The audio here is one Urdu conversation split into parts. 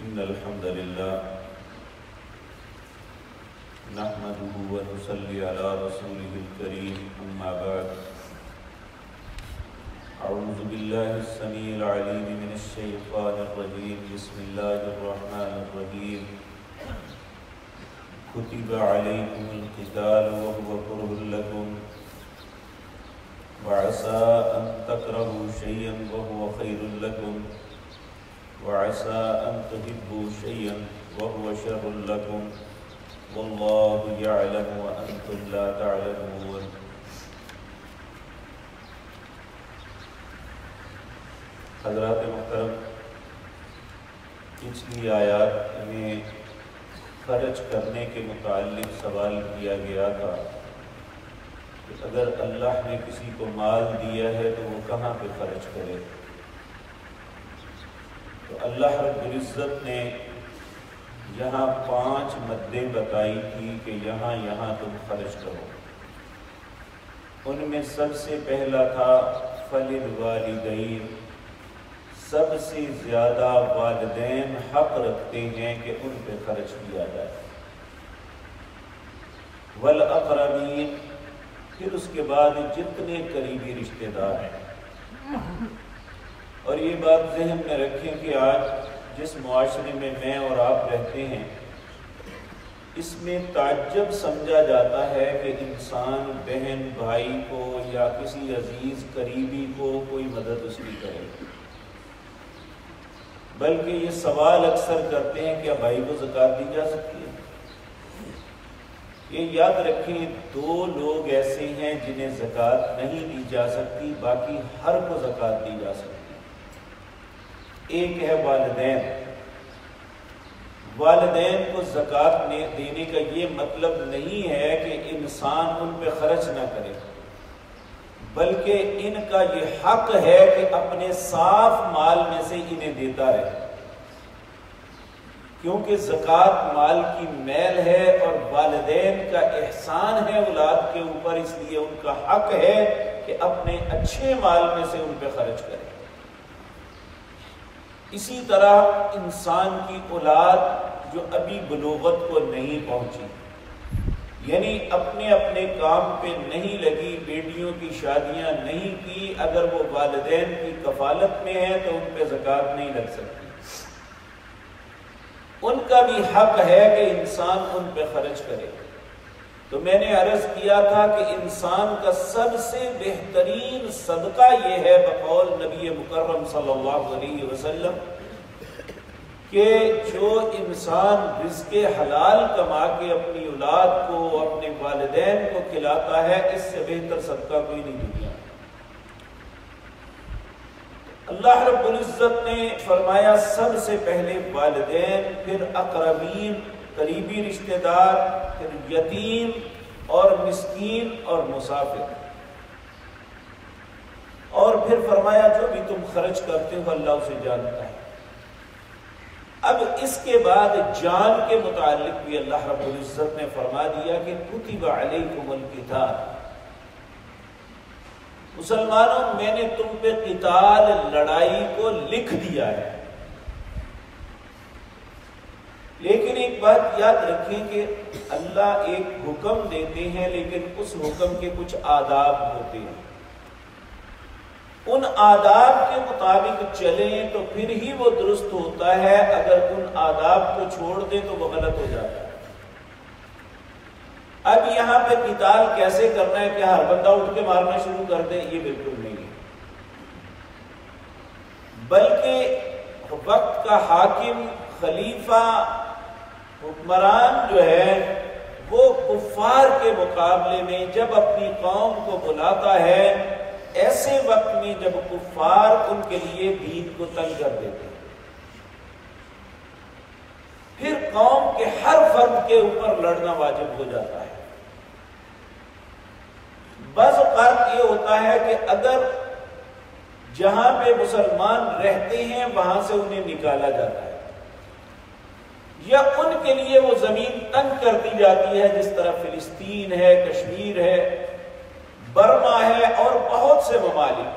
إن الحمد لله نحمده ونصلي على رسوله الكريم أما بعد أعوذ بالله السميع العليم من الشيطان الرجيم بسم الله الرحمن الرحيم كتب عليكم القتال وهو كره لكم وعسى أن تكرهوا شيئا وهو خير لكم وعسى أن تحبوا شيئا وهو شر لكم والله يعلم وأنتم لا تعلمون. حضرات محترم، پچھلی آیات میں خرچ کرنے کے متعلق سوال کیا گیا تھا کہ اگر اللہ نے کسی کو مال دیا ہے تو وہ کہاں پہ خرچ کرے؟ تو اللہ رب العزت نے یہاں 5 مدیں بتائی تھی کہ یہاں یہاں تم خرچ کرو. ان میں سب سے پہلا تھا فَلِلْوَالِدَيْنِ، سب سے زیادہ والدین حق رکھتے ہیں کہ ان پہ خرچ کیا جائے. وَالْأَقْرَبِينَ، پھر اس کے بعد جتنے قریبی رشتہ دار ہیں. اور یہ بات ذہن میں رکھیں کہ آج جس معاشرے میں میں اور آپ رہتے ہیں اس میں تعجب سمجھا جاتا ہے کہ انسان بہن بھائی کو یا کسی عزیز قریبی کو کوئی مدد اس کی کرے، بلکہ یہ سوال اکثر کرتے ہیں کہ بھائی کو زکوٰۃ دی جا سکتی ہے؟ یہ یاد رکھیں 2 لوگ ایسے ہیں جنہیں زکوٰۃ نہیں دی جا سکتی، باقی ہر کو زکوٰۃ دی جا سکتی. ایک ہے والدین. والدین کو زکوٰۃ دینے کا یہ مطلب نہیں ہے کہ انسان ان پہ خرچ نہ کرے، بلکہ ان کا یہ حق ہے کہ اپنے صاف مال میں سے انہیں دیتا رہے، کیونکہ زکوٰۃ مال کی میل ہے اور والدین کا احسان ہے اولاد کے اوپر، اس لیے ان کا حق ہے کہ اپنے اچھے مال میں سے ان پہ خرچ کرے. اسی طرح انسان کی اولاد جو ابھی بلوغت کو نہیں پہنچی، یعنی اپنے اپنے کام پہ نہیں لگی، بیٹیوں کی شادیاں نہیں کی، اگر وہ والدین کی کفالت میں ہے تو ان پہ زکوٰۃ نہیں لگ سکتی. ان کا بھی حق ہے کہ انسان ان پہ خرچ کرے. تو میں نے عرض کیا تھا کہ انسان کا سب سے بہترین صدقہ یہ ہے بقول نبی مکرم صلی اللہ علیہ وسلم کہ جو انسان رزق حلال کما کے اپنی اولاد کو اپنے والدین کو کھلاتا ہے، اس سے بہتر صدقہ کوئی نہیں دنیا. اللہ رب العزت نے فرمایا سب سے پہلے والدین، پھر اقربین قریبی رشتہ دار، پھر یتیم اور مسکین اور مسافر، اور پھر فرمایا جو بھی تم خرچ کرتے ہو اللہ اسے جانتا ہے. اب اس کے بعد جان کے متعلق بھی اللہ رب العزت نے فرما دیا کہ کتب علیکم القتال، مسلمانوں میں نے تم پہ قتال لڑائی کو لکھ دیا ہے. لیکن ایک بات یاد رکھیں کہ اللہ ایک حکم دیتے ہیں لیکن اس حکم کے کچھ آداب ہوتے ہیں. ان آداب کے مطابق چلیں تو پھر ہی وہ درست ہوتا ہے، اگر ان آداب کو چھوڑ دیں تو وہ غلط ہو جاتا ہے. اب یہاں پہ قتال کیسے کرنا ہے کہ ہر بندہ اٹھ کے مارنا شروع کر دے، یہ بالکل نہیں ہے، بلکہ وقت کا حاکم، خلیفہ، حکمران جو ہے وہ کفار کے مقابلے میں جب اپنی قوم کو بلاتا ہے، ایسے وقت میں جب کفار ان کے لیے دین کو تنگ کر دیتے ہیں، پھر قوم کے ہر فرد کے اوپر لڑنا واجب ہو جاتا ہے. بعض اوقات یہ ہوتا ہے کہ اگر جہاں پہ مسلمان رہتے ہیں وہاں سے انہیں نکالا جاتا ہے، یا ان کے لیے وہ زمین تنگ کر دی جاتی ہے، جس طرح فلسطین ہے، کشمیر ہے، برما ہے اور بہت سے ممالک.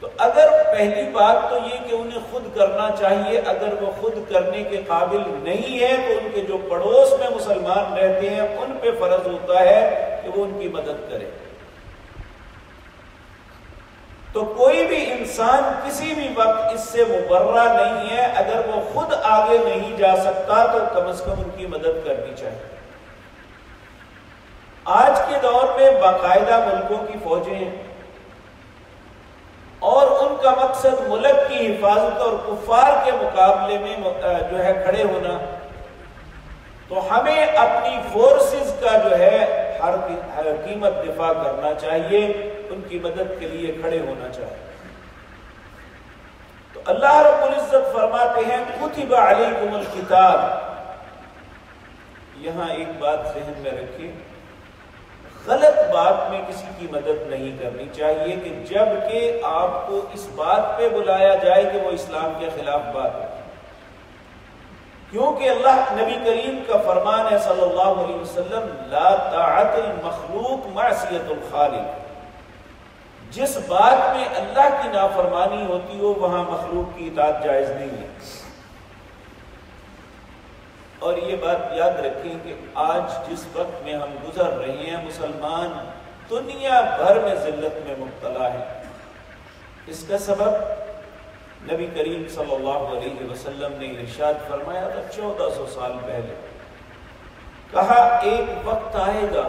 تو اگر پہلی بات تو یہ کہ انہیں خود کرنا چاہیے، اگر وہ خود کرنے کے قابل نہیں ہے تو ان کے جو پڑوس میں مسلمان رہتے ہیں ان پہ فرض ہوتا ہے کہ وہ ان کی مدد کرے۔ تو کوئی بھی انسان کسی بھی وقت اس سے مبرہ نہیں ہے، اگر وہ خود آگے نہیں جا سکتا تو کم از کم ان کی مدد کرنی چاہیے۔ آج کے دور میں باقاعدہ ملکوں کی فوجیں ہیں اور ان کا مقصد ملک کی حفاظت اور کفار کے مقابلے میں جو ہے کھڑے ہونا، تو ہمیں اپنی فورسز کا جو ہے ہر قیمت دفاع کرنا چاہیے، ان کی مدد کے لیے کھڑے ہونا چاہیے۔ تو اللہ رب العزت فرماتے ہیں کتب علیکم القتال۔ یہاں ایک بات ذہن میں رکھیے، غلط بات میں کسی کی مدد نہیں کرنی چاہیے کہ جب کہ آپ کو اس بات پہ بلایا جائے کہ وہ اسلام کے خلاف بات ہے، کیونکہ اللہ نبی کریم کا فرمان ہے صلی اللہ علیہ وسلم لا طاعت المخلوق معصیت الخالق، جس بات میں اللہ کی نافرمانی ہوتی ہو وہاں مخلوق کی اطاعت جائز نہیں ہے۔ اور یہ بات یاد رکھیں کہ آج جس وقت میں ہم گزر رہے ہیں مسلمان دنیا بھر میں ذلت میں مبتلا ہے۔ اس کا سبب نبی کریم صلی اللہ علیہ وسلم نے ارشاد فرمایا تھا 1400 سال پہلے، کہا ایک وقت آئے گا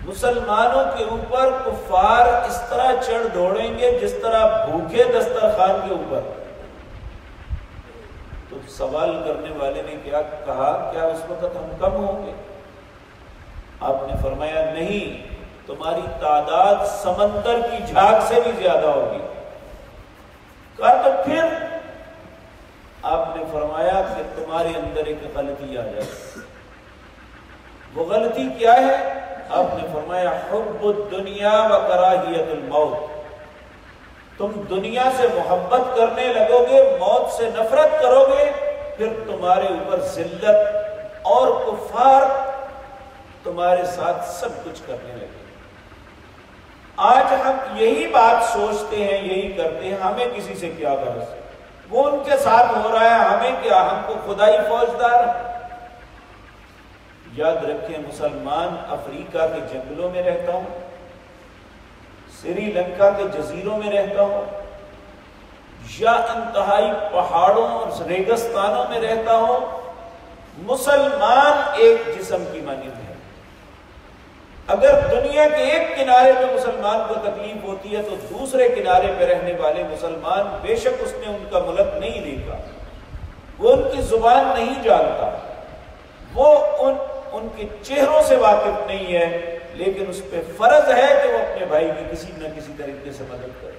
مسلمانوں کے اوپر کفار اس طرح چڑھ دوڑیں گے جس طرح بھوکے دسترخوان کے اوپر۔ تو سوال کرنے والے نے کیا کہا، کیا اس وقت ہم کم ہوں گے؟ آپ نے فرمایا نہیں، تمہاری تعداد سمندر کی جھاگ سے بھی زیادہ ہوگی۔ کہا تو پھر؟ آپ نے فرمایا کہ تمہارے اندر ایک غلطی آ جائے۔ وہ غلطی کیا ہے؟ آپ نے فرمایا حب الدنیا و کراہیت الموت، تم دنیا سے محبت کرنے لگو گے، موت سے نفرت کرو گے، پھر تمہارے اوپر ذلت اور کفار تمہارے ساتھ سب کچھ کرنے لگے۔ آج ہم یہی بات سوچتے ہیں، یہی کرتے ہیں، ہمیں کسی سے کیا غرض، وہ ان کے ساتھ ہو رہا ہے، ہمیں کیا، ہم کو خدائی فوجدار۔ یاد رکھیں مسلمان افریقہ کے جنگلوں میں رہتا ہوں، سری لنکا کے جزیروں میں رہتا ہوں، یا انتہائی پہاڑوں اور ریگستانوں میں رہتا ہوں، مسلمان ایک جسم کی مانند ہے۔ اگر دنیا کے ایک کنارے پہ مسلمان کو تکلیف ہوتی ہے تو دوسرے کنارے پہ رہنے والے مسلمان، بے شک اس نے ان کا ملک نہیں دیکھا، وہ ان کی زبان نہیں جانتا، وہ ان کے چہروں سے واقف نہیں ہے، لیکن اس پہ فرض ہے کہ وہ اپنے بھائی کی کسی نہ کسی طریقے سے مدد کرے۔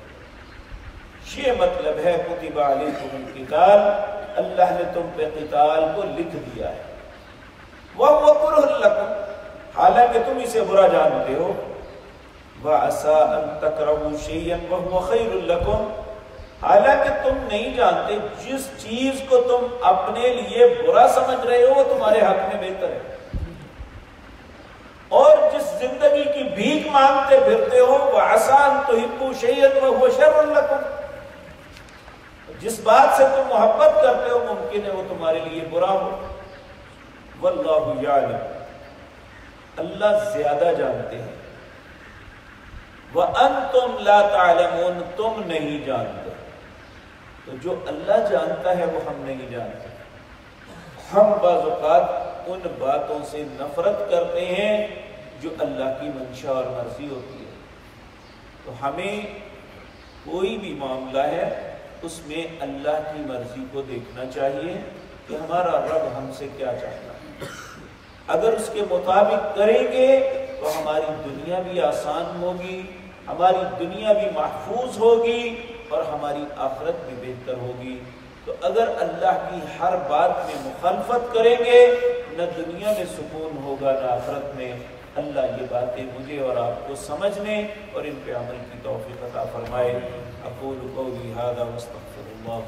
یہ مطلب ہے کتب علیکم القتال، اللہ نے تم پہ قتال کو لکھ دیا ہے۔ وَهُوَ كُرْهٌ لَكُمْ، حالانکہ تم اسے برا جانتے ہو۔ وَعَسَىٰ أَن تَكْرَهُوا شَيْئًا وَهُوَ خَيْرٌ لَكُمْ، حالانکہ تم نہیں جانتے جس چیز کو تم اپنے لیے برا سمجھ رہے ہو وہ تمہارے حق میں بہتر ہے، اور جس زندگی کی بھیک مانگتے پھرتے ہو وَعَسَىٰ أَن تُحِبُّوا شَيْئًا وَهُوَ شَرٌّ لَكُمْ، جس بات سے تم محبت کرتے ہو ممکن ہے وہ تمہارے لیے برا ہو۔ وَاللَّهُ يَعْلَمُ، اللہ زیادہ جانتے ہیں، وَأَنْتُمْ لَا تَعْلَمُونَ، تم نہیں جانتے۔ تو جو اللہ جانتا ہے وہ ہم نہیں جانتے۔ ہم بعض اوقات ان باتوں سے نفرت کرتے ہیں جو اللہ کی منشا اور مرضی ہوتی ہے۔ تو ہمیں کوئی بھی معاملہ ہے اس میں اللہ کی مرضی کو دیکھنا چاہیے کہ ہمارا رب ہم سے کیا چاہتا ہے۔ اگر اس کے مطابق کریں گے تو ہماری دنیا بھی آسان ہوگی، ہماری دنیا بھی محفوظ ہوگی اور ہماری آخرت بھی بہتر ہوگی۔ تو اگر اللہ کی ہر بات میں مخالفت کریں گے نہ دنیا میں سکون ہوگا نہ آخرت میں۔ اللہ یہ باتیں مجھے اور آپ کو سمجھنے اور ان پہ عمل کی توفیق عطا فرمائے۔ اقول قولی ھذا واستغفر اللہ۔